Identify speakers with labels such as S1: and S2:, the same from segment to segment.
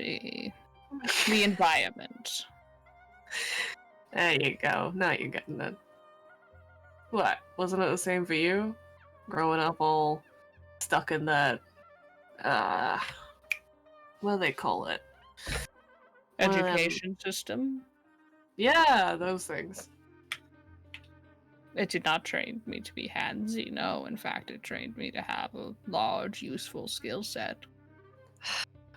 S1: see. The environment.
S2: There you go. Now you're getting it. What? Wasn't it the same for you? Growing up all stuck in that, what do they call it?
S1: Education system?
S2: Yeah, those things.
S1: It did not train me to be handsy, no. In fact, it trained me to have a large, useful skill set.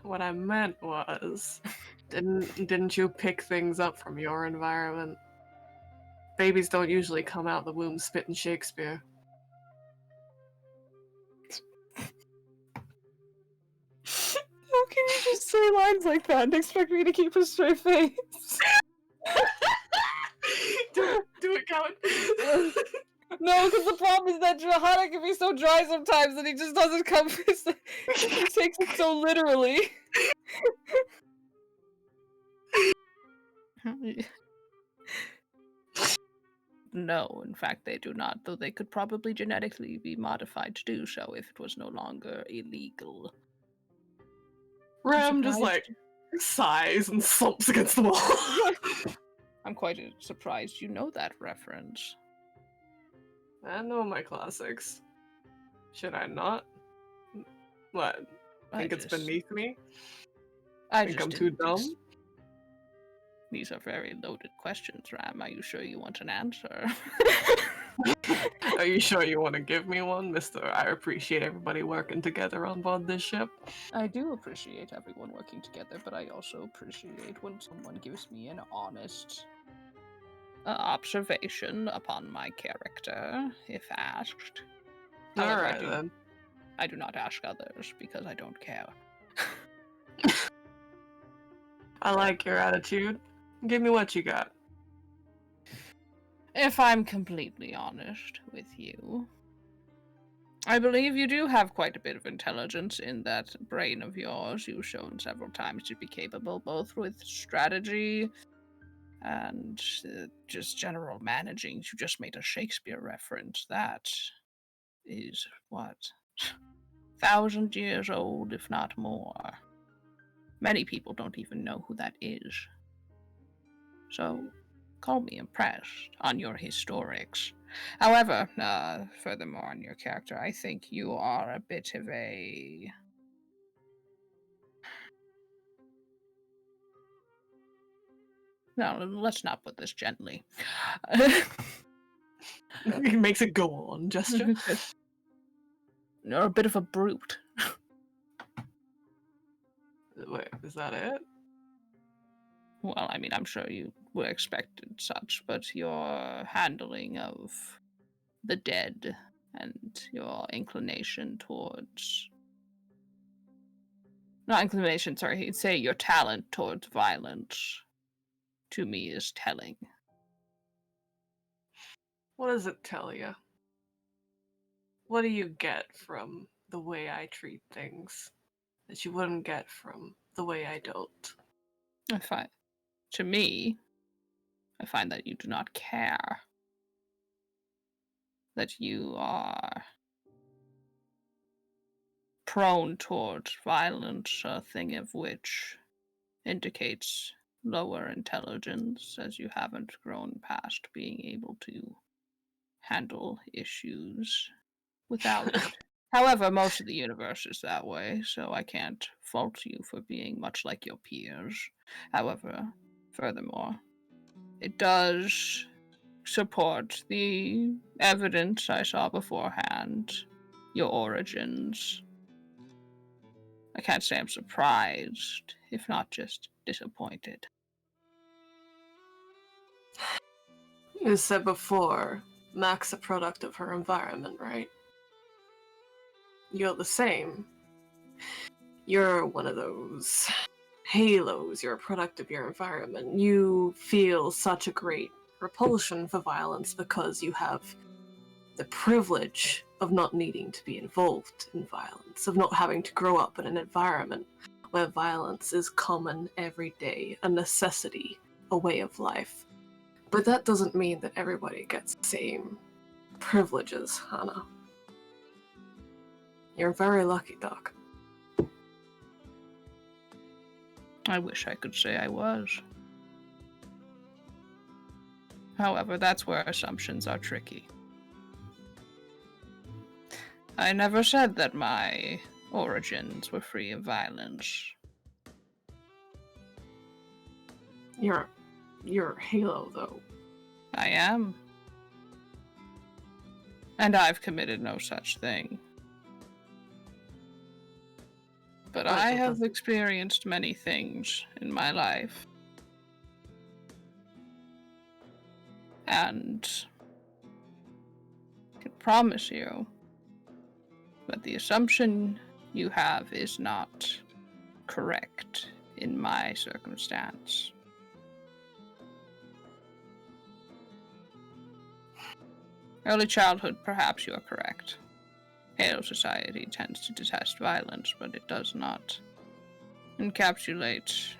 S2: What I meant was, didn't you pick things up from your environment? Babies don't usually come out the womb spitting Shakespeare.
S1: How can you just say lines like that and expect me to keep a straight face?
S2: do it, Cowan.
S1: No, because the problem is that Johanna can be so dry sometimes that he just doesn't come. He takes it so literally. No, in fact, they do not, though they could probably genetically be modified to do so if it was no longer illegal.
S2: Ram just like sighs and slumps against the wall.
S1: I'm quite surprised you know that reference.
S2: I know my classics. Should I not? What? It's beneath me?
S1: I
S2: think I'm too dumb?
S1: These are very loaded questions, Ram. Are you sure you want an answer?
S2: Are you sure you want to give me one, Mister? I appreciate everybody working together on board this ship.
S1: I do appreciate everyone working together, but I also appreciate when someone gives me an honest observation upon my character, if asked. However,
S2: Alright, then.
S1: I do not ask others because I don't care.
S2: I like your attitude. Give me what you got.
S1: If I'm completely honest with you, I believe you do have quite a bit of intelligence in that brain of yours. You've shown several times to be capable both with strategy and just general managing. You just made a Shakespeare reference. That is, 1,000 years old, if not more. Many people don't even know who that is. So, call me impressed on your historics. However, furthermore on your character, I think you are a bit of a... No, let's not put this gently.
S2: He makes it go on gesture.
S1: You're a bit of a brute.
S2: Wait, is that it?
S1: Well, I mean, I'm sure you were expected such, but your handling of the dead and your inclination towards... Not inclination, sorry, he'd say your talent towards violence to me is telling.
S2: What does it tell you? What do you get from the way I treat things that you wouldn't get from the way I don't?
S1: To me, I find that you do not care. That you are prone towards violence, a thing of which indicates lower intelligence, as you haven't grown past being able to handle issues without it. However, most of the universe is that way, so I can't fault you for being much like your peers. However, furthermore, it does support the evidence I saw beforehand, your origins. I can't say I'm surprised, if not just disappointed.
S2: You said before, Mac's a product of her environment, right? You're the same. You're one of those halos. You're a product of your environment. You feel such a great repulsion for violence because you have the privilege of not needing to be involved in violence, of not having to grow up in an environment where violence is common every day, a necessity, a way of life. But that doesn't mean that everybody gets the same privileges, Hannah. You're very lucky, Doc.
S1: I wish I could say I was. However, that's where assumptions are tricky. I never said that my origins were free of violence.
S2: You're Halo, though.
S1: I am. And I've committed no such thing. But I have experienced many things in my life. And I can promise you that the assumption you have is not correct in my circumstance. Early childhood, perhaps you are correct. Halo society tends to detest violence, but it does not encapsulate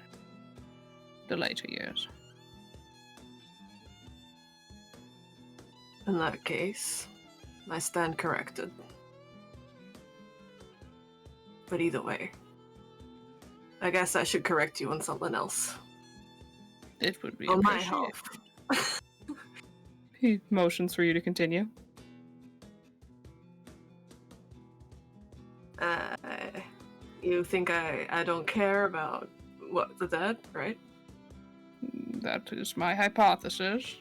S1: the later years.
S2: In that case, I stand corrected. But either way, I guess I should correct you on something else.
S1: It would be
S2: on my
S1: appreciated.
S2: health.
S1: He motions for you to continue.
S2: You think I don't care about what the dead, right?
S1: That is my hypothesis.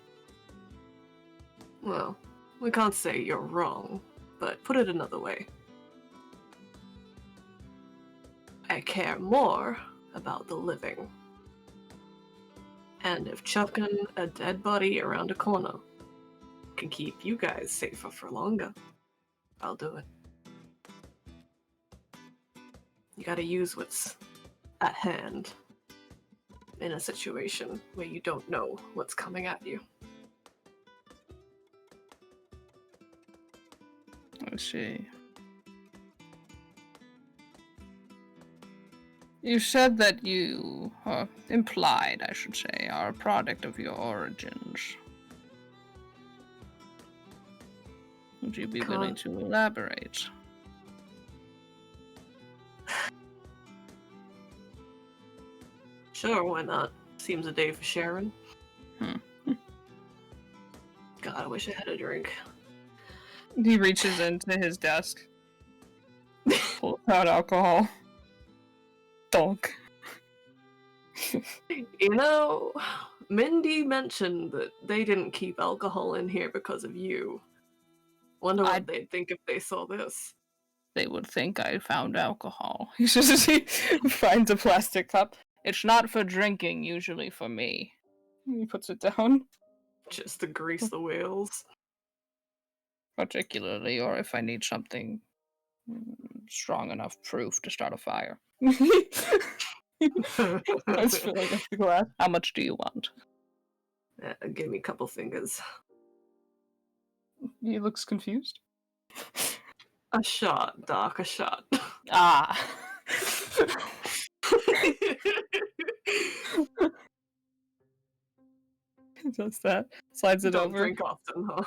S2: Well, we can't say you're wrong, but put it another way. I care more about the living. And if chucking a dead body around a corner can keep you guys safer for longer, I'll do it. You gotta use what's at hand in a situation where you don't know what's coming at you.
S1: I see. You said that you, or implied, I should say, are a product of your origins. Would you be willing to elaborate?
S2: Sure, why not? Seems a day for sharing. God, I wish I had a drink.
S1: He reaches into his desk, pulls out alcohol. Donk.
S2: You know, Mindy mentioned that they didn't keep alcohol in here because of you. Wonder what they'd think if they saw this.
S1: They would think I found alcohol. He finds a plastic cup. It's not for drinking, usually for me. He puts it down.
S2: Just to grease the wheels.
S1: Particularly, or if I need something strong enough proof to start a fire. Let's fill up the glass. How much do you want?
S2: Give me a couple fingers.
S1: He looks confused.
S2: A shot, Doc, a shot.
S1: Ah. He does that. Slides it
S2: Don't
S1: over.
S2: Drink often, huh?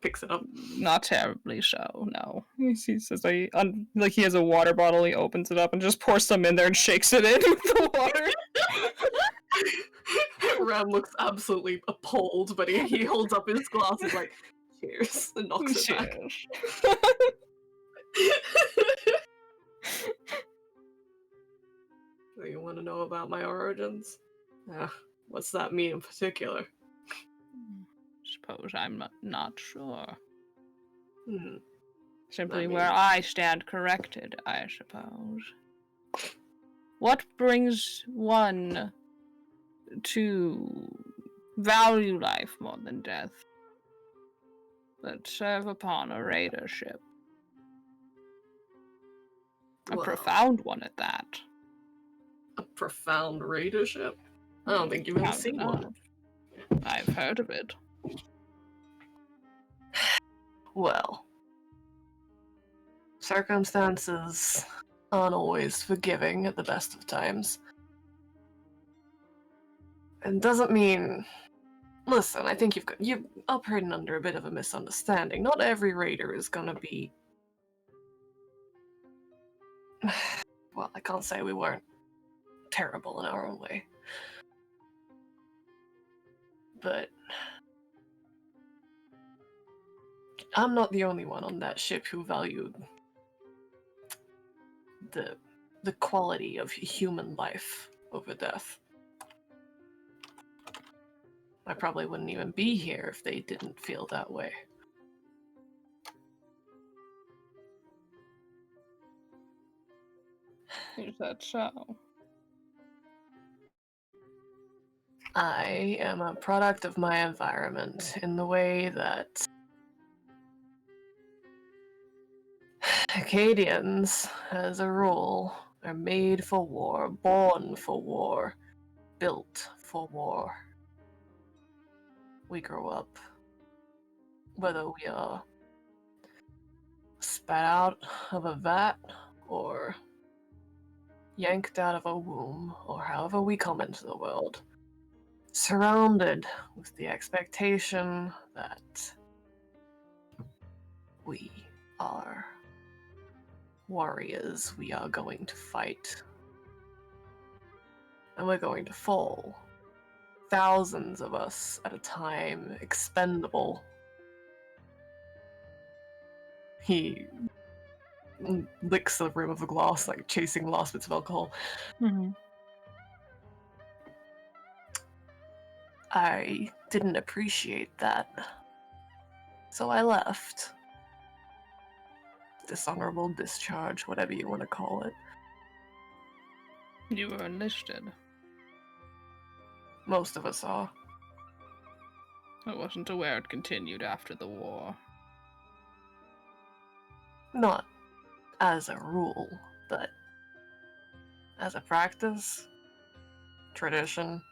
S2: Picks it up.
S1: Not terribly so, no. He says he has a water bottle, he opens it up and just pours some in there and shakes it in with the water.
S2: Ram looks absolutely appalled, but he holds up his glass and is like, cheers, and knocks it back. So you want to know about my origins? What's that mean in particular?
S1: Suppose I'm not sure.
S2: Simply
S1: where I stand corrected, I suppose. What brings one to value life more than death, but serve upon a raidership? A profound one at that.
S2: A profound raidership? I don't think you've ever seen one.
S1: I've heard of it.
S2: Well, circumstances aren't always forgiving at the best of times. It doesn't mean... Listen, I think you're operating under a bit of a misunderstanding. Not every raider is gonna be... Well, I can't say we weren't terrible in our own way. But I'm not the only one on that ship who valued the quality of human life over death. I probably wouldn't even be here if they didn't feel that way.
S1: Is that so?
S2: I am a product of my environment in the way that Acadians, as a rule, are made for war, born for war, built for war. We grow up, whether we are spat out of a vat or yanked out of a womb, or however we come into the world, surrounded with the expectation that we are warriors, we are going to fight, and we're going to fall. Thousands of us at a time, expendable. He licks the rim of a glass, like chasing last bits of alcohol.
S1: Mm-hmm.
S2: I didn't appreciate that, so I left. Dishonorable discharge, whatever you want to call it.
S1: You were enlisted.
S2: Most of us are.
S1: I wasn't aware it continued after the war.
S2: Not as a rule, but as a practice, tradition.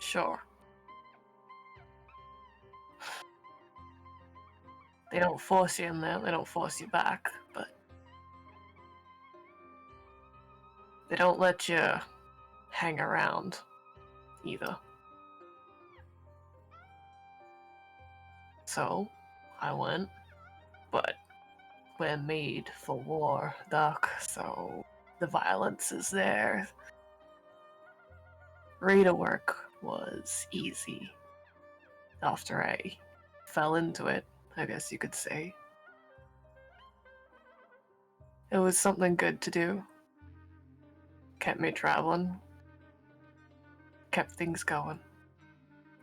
S2: Sure. They don't force you in there, they don't force you back, but they don't let you hang around either. So, I went, but we're made for war, Doc, so the violence is there. Raider work was easy after I fell into it, I guess you could say. It was something good to do. Kept me traveling. Kept things going.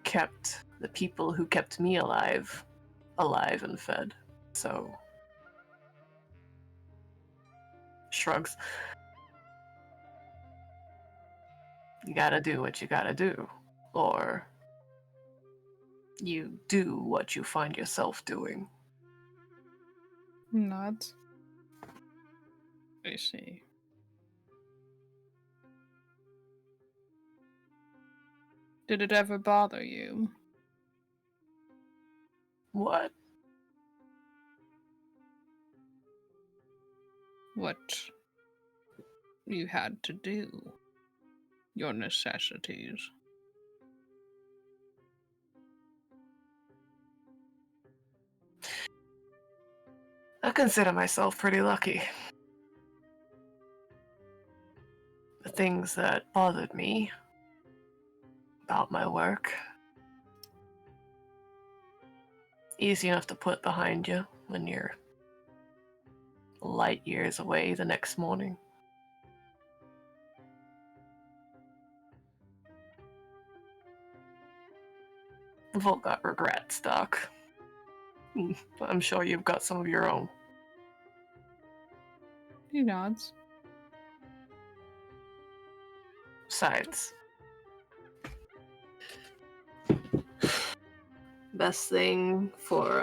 S2: Kept the people who kept me alive and fed. So, shrugs. You gotta do what you gotta do. Or you do what you find yourself doing.
S1: Nods. I see. Did it ever bother you?
S2: What?
S1: What you had to do? Your necessities?
S2: I consider myself pretty lucky. The things that bothered me about my work, easy enough to put behind you when you're light years away the next morning. We've all got regrets, Doc. I'm sure you've got some of your own.
S1: He nods.
S2: Besides, best thing for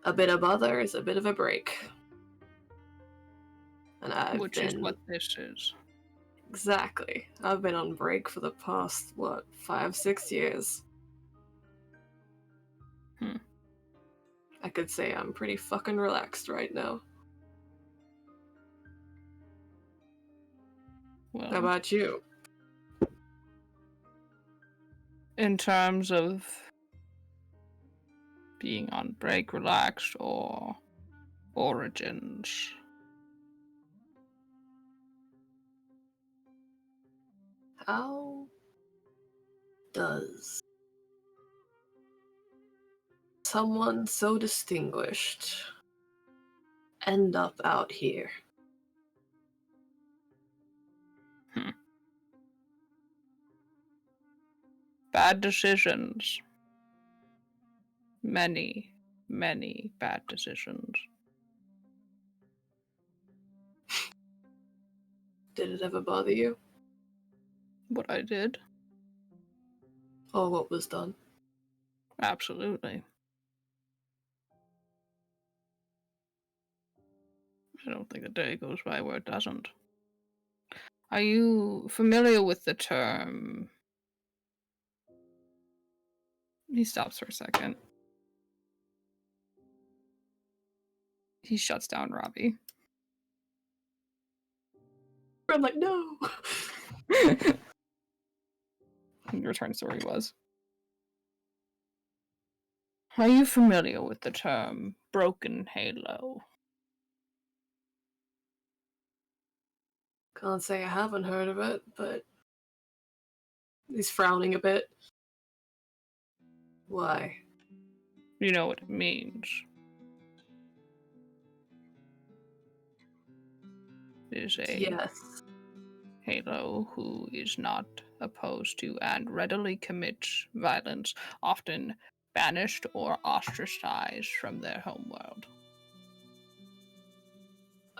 S2: a bit of bother is a bit of a break. And
S1: Which is what this is.
S2: Exactly. I've been on break for the past, 5-6 years. I could say I'm pretty fucking relaxed right now.
S1: Well,
S2: How about you?
S1: in terms of being on break, relaxed, or origins,
S2: How does someone so distinguished end up out here?
S1: Bad decisions. Many, many bad decisions.
S2: Did it ever bother you?
S1: What I did?
S2: Or what was done?
S1: Absolutely. I don't think a day goes by where it doesn't. Are you familiar with the term? He stops for a second. He shuts down Robbie.
S2: I'm like, no!
S1: He returns to where he was. Are you familiar with the term broken halo?
S2: Can't say I haven't heard of it, but he's frowning a bit. Why?
S1: You know what it means. It is a
S2: Yes.
S1: halo who is not opposed to and readily commits violence, often banished or ostracized from their homeworld.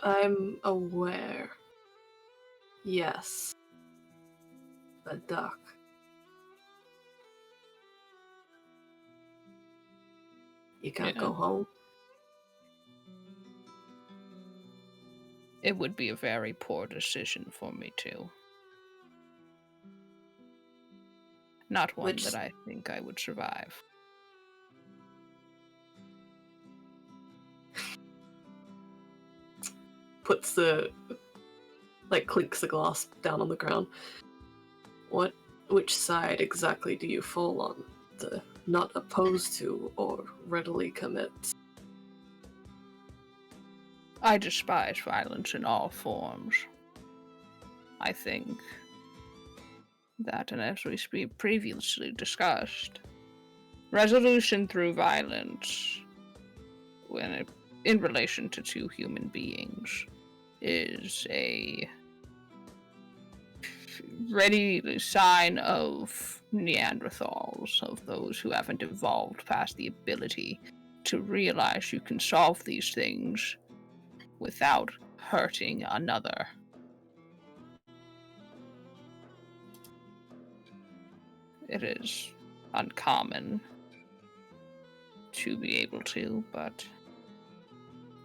S2: I'm aware. Yes. But Doc. You can't
S1: Yeah.
S2: go home.
S1: It would be a very poor decision for me too. Not one
S2: Which-
S1: that I think I would survive.
S2: Puts the clinks the glass down on the ground. Which side exactly do you fall on? The not opposed to or readily commit?
S1: I despise violence in all forms. I think that, and as we previously discussed, resolution through violence in relation to two human beings is a ready sign of Neanderthals, of those who haven't evolved past the ability to realize you can solve these things without hurting another. It is uncommon to be able to, but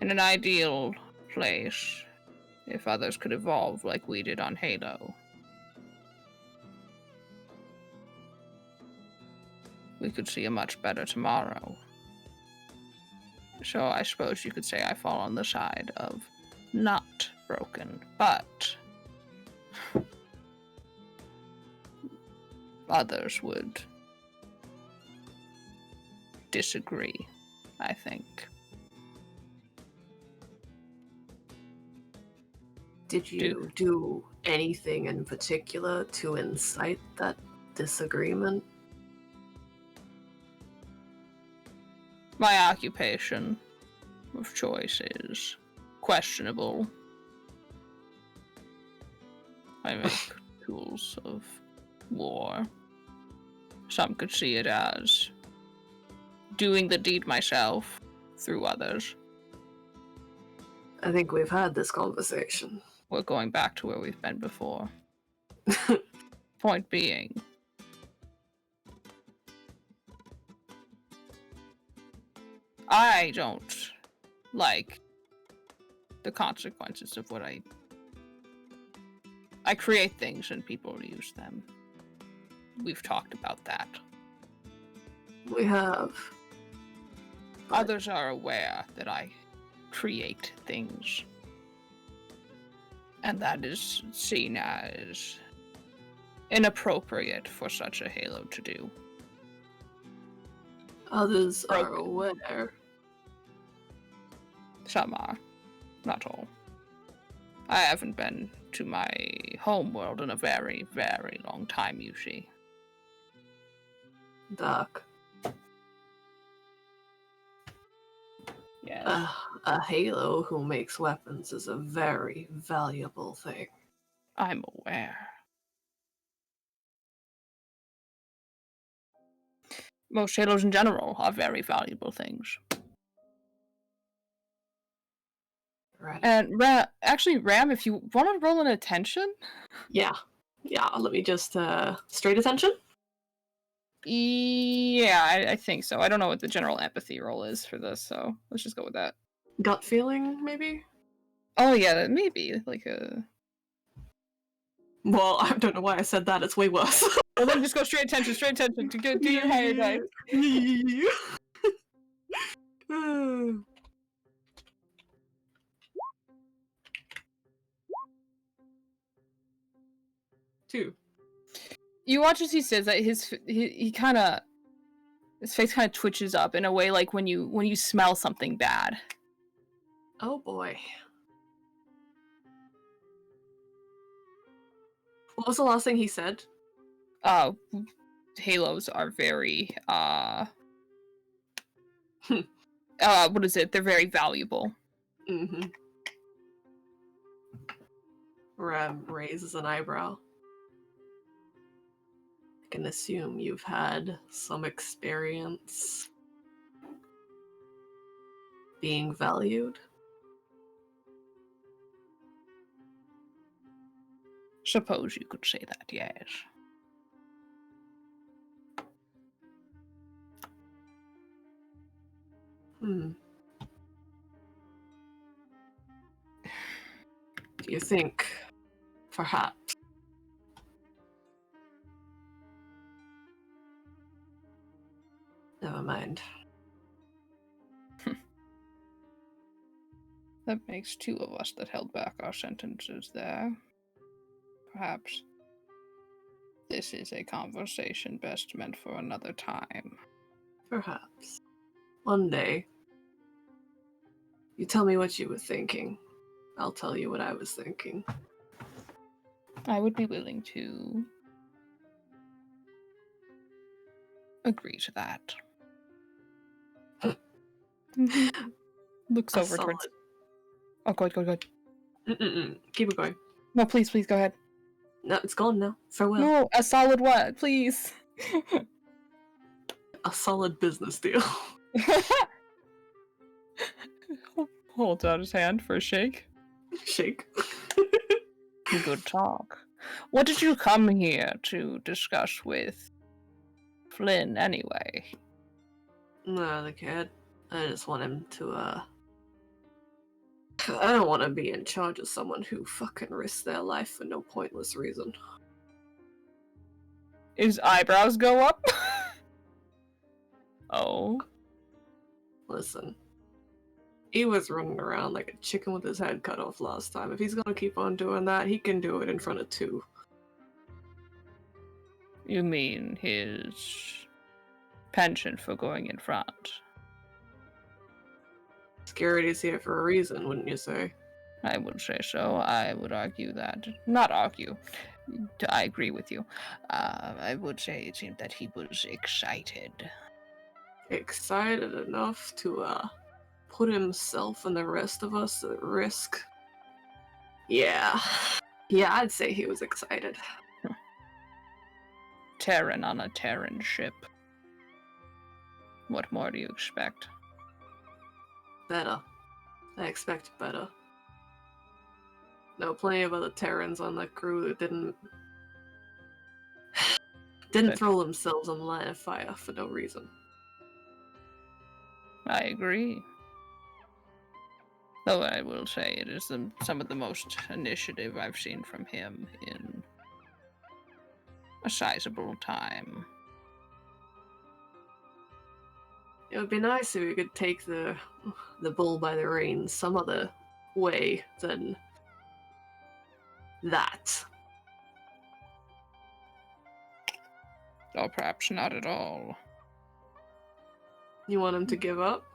S1: in an ideal place, if others could evolve like we did on Halo, we could see a much better tomorrow. So I suppose you could say I fall on the side of not broken, but others would disagree, I think.
S2: Did you do anything in particular to incite that disagreement?
S1: My occupation of choice is questionable. I make tools of war. Some could see it as doing the deed myself through others.
S2: I think we've had this conversation.
S1: We're going back to where we've been before. Point being, I don't like the consequences of what I create things and people use them. We've talked about that.
S2: We have. But
S1: Others are aware that I create things. And that is seen as inappropriate for such a Halo to do.
S2: others are
S1: Broken.
S2: aware.
S1: Some are, not all. I haven't been to my home world in a very, very long time, Yushi.
S2: Doc.
S1: Yes.
S2: A Halo who makes weapons is a very valuable thing.
S1: I'm aware. Most Halos in general are very valuable things.
S2: Right.
S1: And actually, Ram, if you want to roll an attention,
S2: Yeah. Let me just straight attention.
S1: yeah, I think so. I don't know what the general empathy roll is for this, so let's just go with that.
S2: Gut feeling, maybe.
S1: Oh yeah, maybe like a.
S2: Well, I don't know why I said that. It's way worse.
S1: Well, then just go straight attention to go do your higher dice.
S2: Two.
S1: You watch as he says that he kind of his face kind of twitches up in a way like when you smell something bad.
S2: Oh boy. What was the last thing he said?
S1: Halos are very what is it? They're very valuable.
S2: Mm-hmm. Ram raises an eyebrow. I can assume you've had some experience being valued.
S1: Suppose you could say that, yes.
S2: Do you think, perhaps, never mind.
S1: That makes two of us that held back our sentences there. Perhaps this is a conversation best meant for another time.
S2: Perhaps. One day, you tell me what you were thinking. I'll tell you what I was thinking.
S1: I would be willing to agree to that. Looks over towards. Oh, go ahead.
S2: Keep it going.
S1: No, please go ahead.
S2: No, it's gone now. Farewell.
S1: No, a solid what? Please.
S2: A solid business deal.
S1: Holds out his hand for a shake.
S2: Shake.
S1: Good talk. What did you come here to discuss with Flynn anyway?
S2: No, the kid. I just want him to, I don't want to be in charge of someone who fucking risks their life for no pointless reason.
S1: His eyebrows go up? Oh.
S2: Listen. He was running around like a chicken with his head cut off last time. If he's gonna keep on doing that, he can do it in front of two.
S1: You mean his penchant for going in front?
S2: Security's here for a reason, wouldn't you say?
S1: I would say so. I would argue that. Not argue. I agree with you. I would say it seemed that he was excited.
S2: Excited enough to, put himself and the rest of us at risk? Yeah. Yeah, I'd say he was excited.
S1: Terran on a Terran ship. What more do you expect?
S2: Better. I expect better. There were plenty of other Terrans on that crew that didn't throw themselves on the line of fire for no reason.
S1: I agree. Though I will say it is some of the most initiative I've seen from him in a sizable time.
S2: It would be nice if we could take the bull by the reins some other way than that.
S1: Or perhaps not at all.
S2: You want him to give up?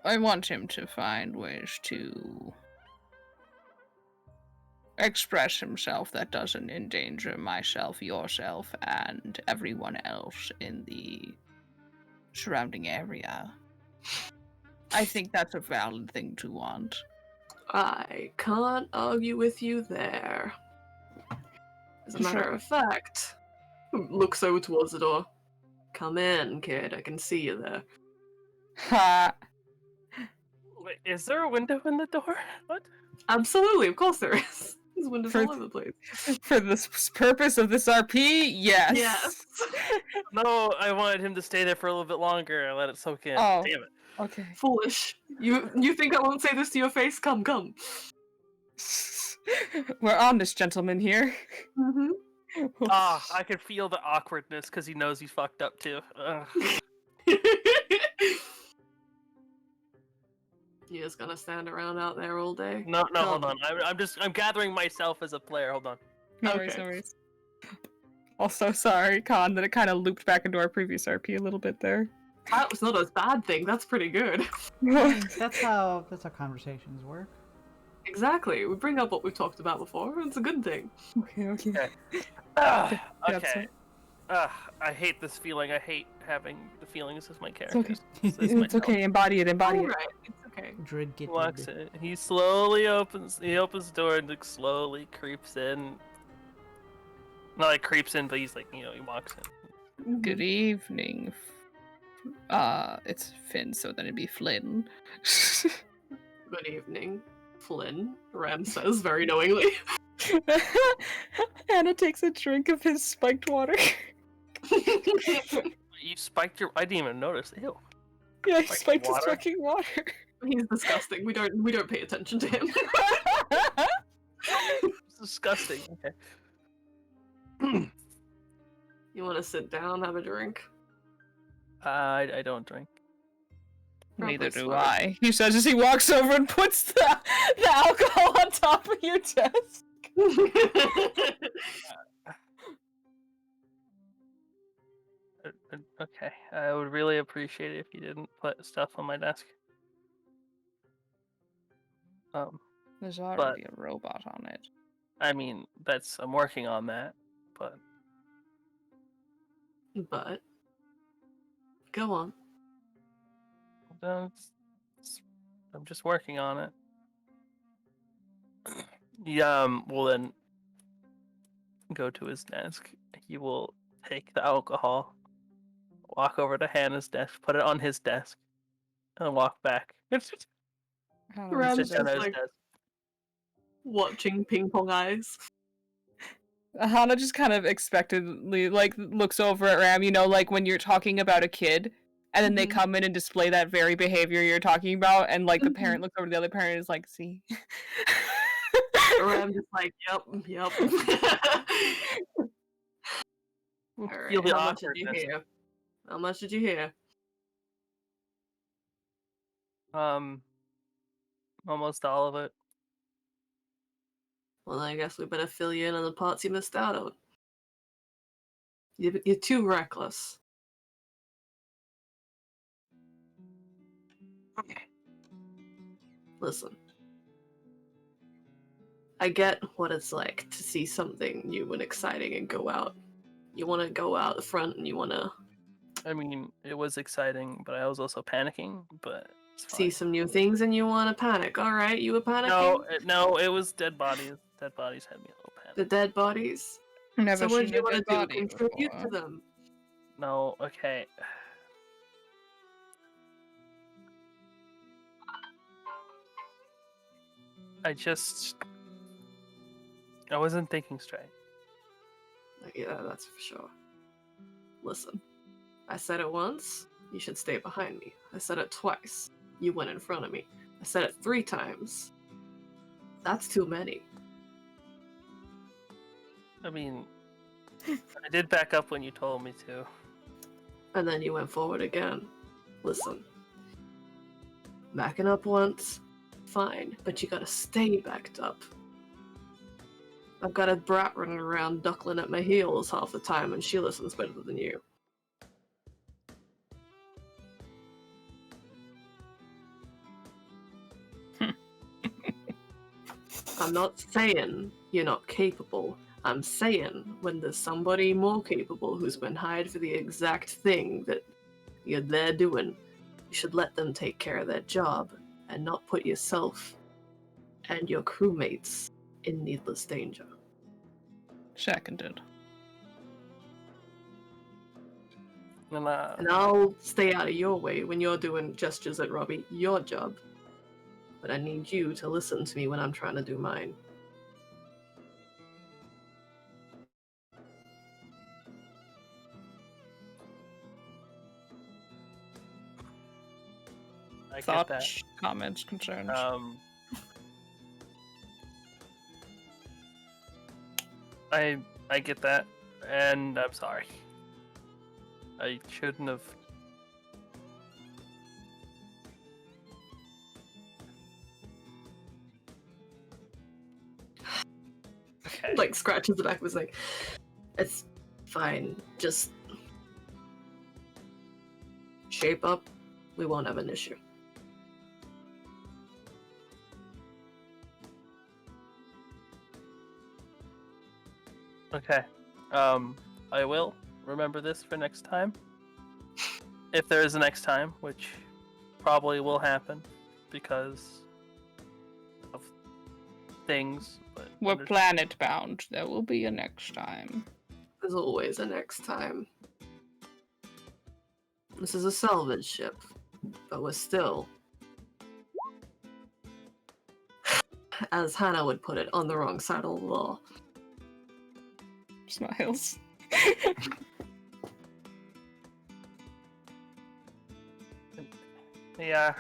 S1: I want him to find ways to express himself that doesn't endanger myself, yourself, and everyone else in the surrounding area. I think that's a valid thing to want.
S2: I can't argue with you there. As a matter of fact, looks over towards the door. Come in, kid. I can see you there.
S1: Ha!
S3: Wait, is there a window in the door? What?
S2: Absolutely, of course there is. There's windows all over the place.
S1: For the purpose of this RP, yes.
S2: Yes.
S3: No, I wanted him to stay there for a little bit longer and let it soak in.
S1: Oh.
S3: Damn it.
S1: Okay.
S2: Foolish. You think I won't say this to your face? Come.
S1: We're honest gentlemen here.
S2: Mm-hmm.
S3: I can feel the awkwardness because he knows he's fucked up too. Ugh.
S2: You just gonna stand around out there all day?
S3: No, hold on. I'm gathering myself as a player. Hold on.
S1: No
S2: Okay.
S1: worries, no worries. Also, sorry, Con, that it kind of looped back into our previous RP a little bit there.
S2: That was not a bad thing. That's pretty good.
S4: That's how conversations work.
S2: Exactly. We bring up what we've talked about before. It's a good thing.
S1: Okay.
S3: Okay.
S1: Yeah,
S3: Okay. I hate this feeling. I hate having the feelings as my
S1: It's
S3: character.
S1: okay.
S3: This is my
S1: It's okay. Embody it. Embody it.
S2: Alright, it's okay.
S4: Druid get
S3: Walks in. He slowly opens. He opens the door and like, slowly creeps in. Not like creeps in, but he's like he walks in.
S1: Good evening. It's Finn, so then it'd be Flynn.
S2: Good evening, Flynn, Ram says very knowingly.
S1: Anna takes a drink of his spiked water.
S3: You spiked your. I didn't even notice. Ew.
S1: Yeah, he
S3: Spiked
S1: spiked his
S3: water?
S1: fucking water.
S2: He's disgusting. We don't pay attention to him.
S3: It's disgusting. Okay.
S2: You want to sit down, have a drink?
S3: I don't drink.
S1: Neither
S2: Probably
S1: do
S2: smart.
S1: I. He says as he walks over and puts the alcohol on top of your desk.
S3: Okay. I would really appreciate it if you didn't put stuff on my desk.
S1: There's already a robot on it.
S3: I mean, I'm working on that, but
S2: But go on.
S3: I'm just working on it. Will then go to his desk. He will take the alcohol, walk over to Hannah's desk, put it on his desk, and walk back.
S2: Ram's
S3: Sit down
S2: just
S3: at his
S2: like
S3: desk.
S2: watching ping pong eyes.
S1: Hana just kind of expectantly looks over at Ram, like when you're talking about a kid and then they
S2: Mhm.
S1: come in and display that very behavior you're talking about, and the parent looks over to the other parent and is like, see?
S2: Ram just like, yep.
S3: Feel the
S2: Alright, how much did you
S3: awkwardness.
S2: hear? How much did you hear?
S3: Almost all of it.
S2: Well, I guess we better fill you in on the parts you missed out on. You're too reckless. Listen. I get what it's like to see something new and exciting and go out. You want to go out the front and you want to
S3: I mean, it was exciting, but I was also panicking. But it's fine.
S2: see some new things and you want to panic. All right, you were panicking?
S3: No, it was dead bodies. Dead bodies had me a little
S2: The
S3: panicked.
S2: dead bodies?
S1: Never
S2: So what
S1: seen
S2: did you
S1: a
S2: want to
S1: dead
S2: do?
S1: body
S2: Contribute
S1: before.
S2: to them?
S3: No, okay. I wasn't thinking straight.
S2: Yeah, that's for sure. Listen, I said it once, you should stay behind me. I said it twice, you went in front of me. I said it 3 times. That's too many.
S3: I mean, I did back up when you told me to.
S2: And then you went forward again. Listen, backing up once, fine, but you gotta stay backed up. I've got a brat running around duckling at my heels half the time, and she listens better than you. I'm not saying you're not capable. I'm saying when there's somebody more capable who's been hired for the exact thing that you're there doing, you should let them take care of their job and not put yourself and your crewmates in needless danger.
S1: Seconded.
S3: And,
S2: And I'll stay out of your way when you're doing gestures at Robbie, your job. But I need you to listen to me when I'm trying to do mine.
S3: I get that.
S1: Thoughts, comments, concerns?
S3: I get that, and I'm sorry. I shouldn't have. Okay.
S2: Like scratches the back of his neck. It's fine. Just shape up. We won't have an issue.
S3: Okay. I will remember this for next time. If there is a next time, which probably will happen because of things. But
S1: We're
S3: under-
S1: planet bound. There will be a next time.
S2: There's always a next time. This is a salvage ship, but we're still, as Hannah would put it, on the wrong side of the law.
S1: Smiles.
S3: Yeah.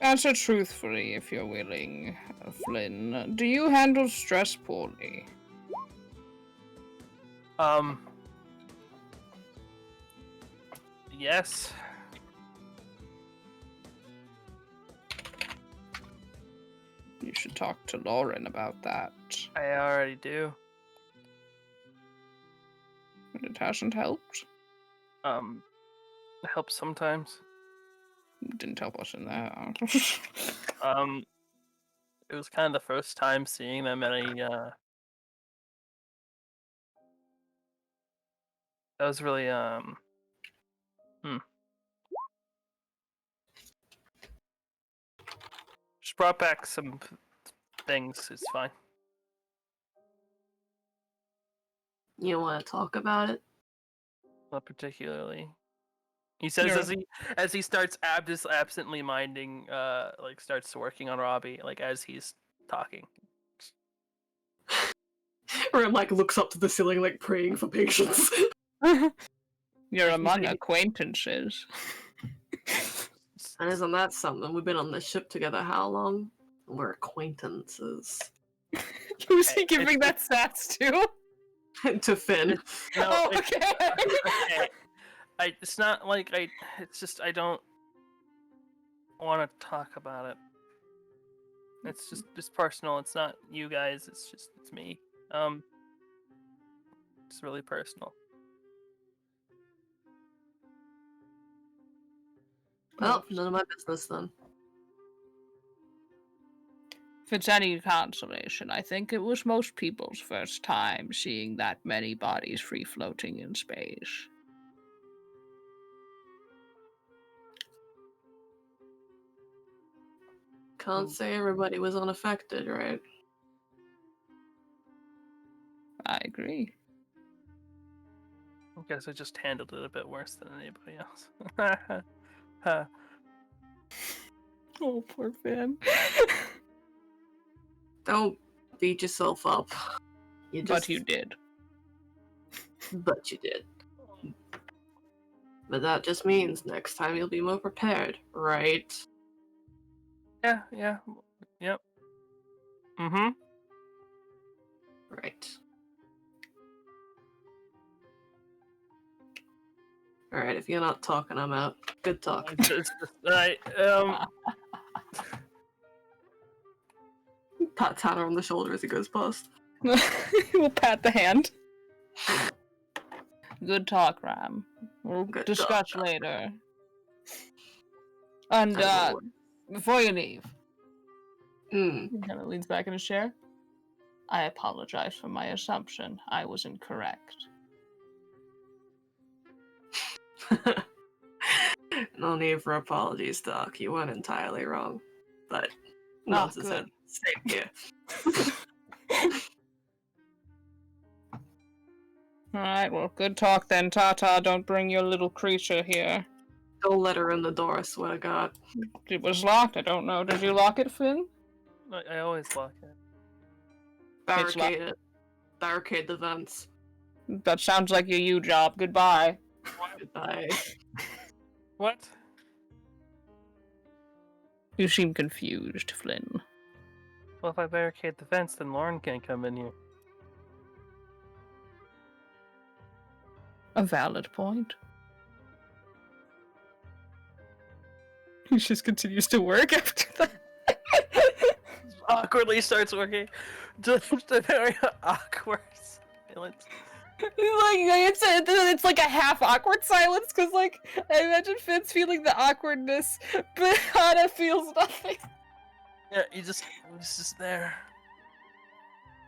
S1: Answer truthfully if you're willing, Flynn. Do you handle stress poorly?
S3: Yes.
S1: You should talk to Lauren about that.
S3: I already do.
S1: But it hasn't helped.
S3: It helps sometimes.
S1: It didn't help us in that.
S3: It was kind of the first time seeing them at a, that was really, Just brought back some things, it's fine.
S2: You want to talk about it?
S3: Not particularly. He says
S1: Yeah.
S3: as he starts just absently minding, like starts working on Robbie, like as he's talking.
S2: Or like looks up to the ceiling, like praying for patience.
S1: You're among acquaintances.
S2: And isn't that something? We've been on this ship together how long? We're acquaintances.
S1: Who's he giving that stats to?
S2: To Finn.
S3: No,
S1: Oh,
S3: it's,
S1: okay.
S3: it's not like it's just I don't want to talk about it. It's just personal. It's not you guys. It's me. It's really personal.
S2: Well, none of my business then.
S1: If it's any consolation, I think it was most people's first time seeing that many bodies free floating in space.
S2: Can't say everybody was unaffected, right?
S1: I agree.
S3: I guess I just handled it a bit worse than anybody else.
S1: Oh, poor Finn.
S2: Don't beat yourself up.
S1: But you did.
S2: But you did. But that just means next time you'll be more prepared, right?
S3: Yeah, yep. Mm-hmm.
S2: Right. Alright, if you're not talking, I'm out. Good talk.
S3: Right.
S2: Pat Tanner on the shoulder as he goes past.
S1: We'll pat the hand. Good talk, Ram. We'll
S2: Good
S1: discuss
S2: talk.
S1: later. And
S2: I don't know.
S1: before you leave,
S2: Mm.
S1: he kind of leans back in his chair. I apologize for my assumption. I was incorrect.
S2: No need for apologies, Doc. You weren't entirely wrong. But
S1: Oh,
S2: nods his
S1: good.
S2: head. Same here.
S1: Alright, well, good talk then, Tata. Don't bring your little creature here.
S2: Don't let her in the door, I swear to God.
S1: It was locked. I don't know. Did you lock it, Finn?
S3: I always lock it.
S1: It's
S2: Barricade it. Barricade the vents.
S1: That sounds like a you job. Goodbye.
S2: Goodbye.
S3: What?
S1: You seem confused, Flynn.
S3: Well, if I barricade the fence, then Lauren can't come in here.
S1: A valid point. He just continues to work after that.
S3: Awkwardly starts working. Just a very awkward silence.
S1: It's like a half awkward silence because like I imagine Finn's feeling the awkwardness, but Hana feels nothing.
S3: Yeah, he's just there.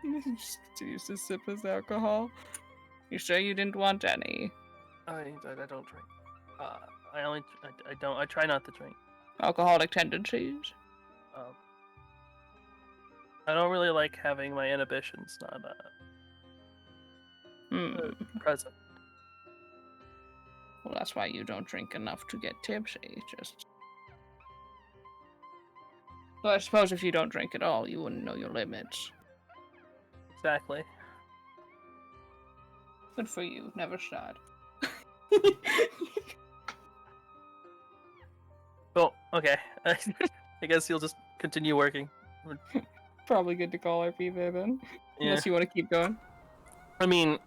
S1: He just continues to sip his alcohol. You sure you didn't want any?
S3: I don't drink. I try not to drink.
S1: Alcoholic tendencies?
S3: I don't really like having my inhibitions not present.
S1: Well, that's why you don't drink enough to get tipsy. Just. Well, I suppose if you don't drink at all, you wouldn't know your limits.
S3: Exactly.
S1: Good for you. Never start.
S3: Well, okay. I guess you'll just continue working.
S1: Probably good to call RP there then.
S3: Yeah.
S1: Unless you want to keep going.
S3: I mean,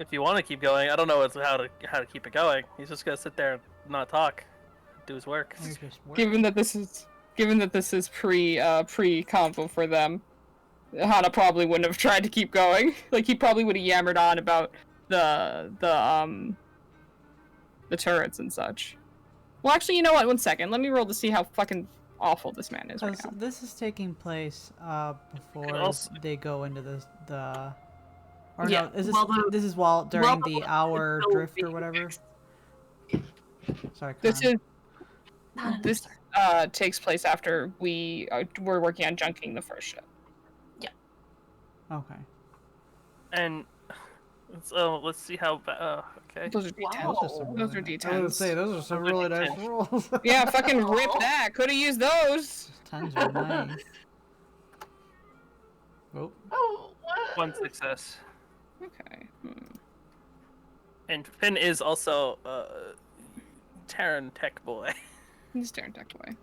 S3: if you want to keep going, I don't know how to keep it going. He's just gonna sit there and not talk, do his work.
S4: You're just working.
S1: Given that this is pre combo for them, Hana probably wouldn't have tried to keep going. Like he probably would have yammered on about the turrets and such. Well, actually, you know what? 1 second. Let me roll to see how fucking awful this man is right now.
S4: This is taking place before
S3: also-
S4: they go into the. Or
S1: Yeah,
S4: no, is this
S2: well,
S4: this is while during
S2: well,
S4: the hour
S2: still
S4: drift or
S2: be-
S4: whatever? Sorry.
S1: This
S4: Karen.
S1: is this takes place after we're working on junking the first ship.
S4: Okay.
S3: And so let's see how. Okay.
S1: Those are D10s.
S2: Wow.
S1: Those are
S4: I was
S1: D10s.
S4: gonna say those are some really nice rolls.
S1: Yeah, fucking rip that. Could have used those.
S4: 10s are nice. Oh,
S2: Oh, what?
S3: One success.
S1: Okay.
S3: And Finn is also Terran tech boy.
S1: He's staring tech away.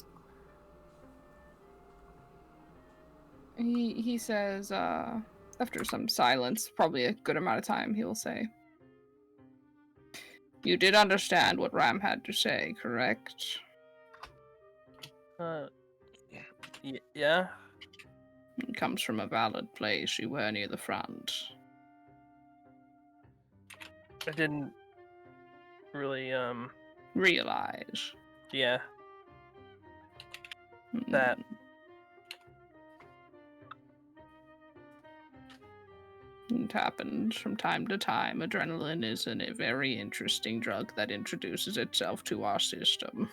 S1: He says, after some silence, probably a good amount of time, he'll say, "You did understand what Ram had to say, correct?"
S3: Yeah.
S1: It comes from a valid place. You were near the front.
S3: I didn't really
S1: Realize.
S3: yeah. That.
S1: It happens from time to time. Adrenaline is a very interesting drug that introduces itself to our system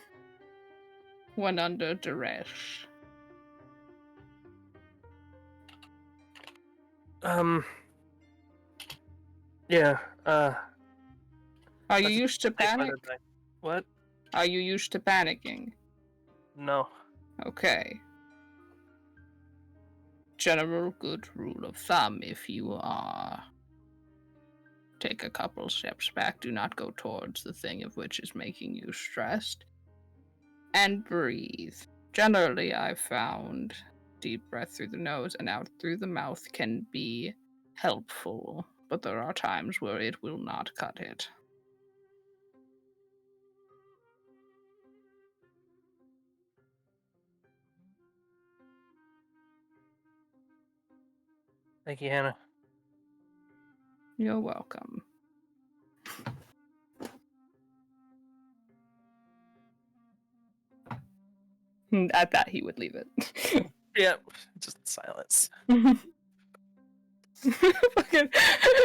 S1: when under duress.
S3: Yeah.
S1: Are you
S3: That's a
S1: used to
S3: take
S1: panic?
S3: another time. What?
S1: Are you used to panicking?
S3: No.
S1: Okay. General good rule of thumb, if you are. Take a couple steps back, do not go towards the thing of which is making you stressed. And breathe. Generally, I've found deep breath through the nose and out through the mouth can be helpful, but there are times where it will not cut it.
S3: Thank you, Hannah.
S1: You're welcome. At that, he would leave it.
S3: Yeah, just silence.
S1: Fucking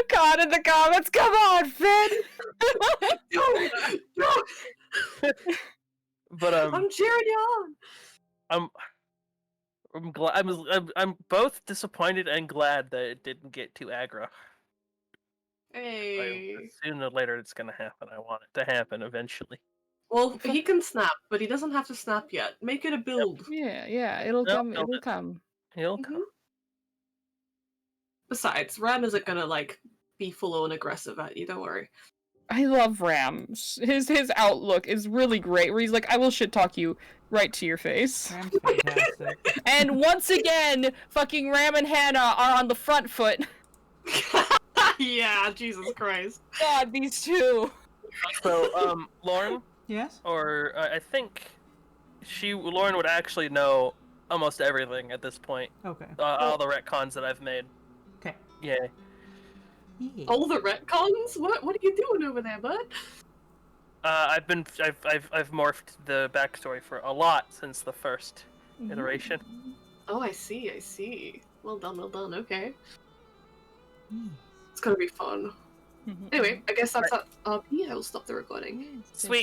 S1: God in the comments. Come on, Finn.
S2: No!
S3: But
S2: I'm cheering you on!
S3: I'm glad. I'm both disappointed and glad that it didn't get too aggro.
S2: Hey.
S3: Sooner or later, it's gonna happen. I want it to happen eventually.
S2: Well, he can snap, but he doesn't have to snap yet. Make it a build.
S1: Yeah. It'll
S3: Nope,
S1: come.
S3: nope.
S1: It'll come.
S3: He'll
S2: Mhm.
S3: come.
S2: Besides, Ram isn't gonna, like, be full-on aggressive at you, don't worry.
S1: I love Rams. His outlook is really great. Where he's like, "I will shit talk you right to your face."
S4: Ram's fantastic.
S1: And once again, fucking Ram and Hannah are on the front foot.
S2: Yeah, Jesus Christ.
S1: God, these two.
S3: So, Lauren,
S4: Yes?
S3: or I think Lauren would actually know almost everything at this point.
S4: Okay.
S3: All the retcons that I've made.
S4: Okay.
S3: Yeah.
S4: Yeah.
S2: All the retcons? What are you doing over there, bud?
S3: I've morphed the backstory for a lot since the first iteration.
S2: Oh, I see. Well done, okay.
S4: Yeah.
S2: It's gonna be fun. Anyway, I guess that's RP. I will stop the recording.
S3: Sweet.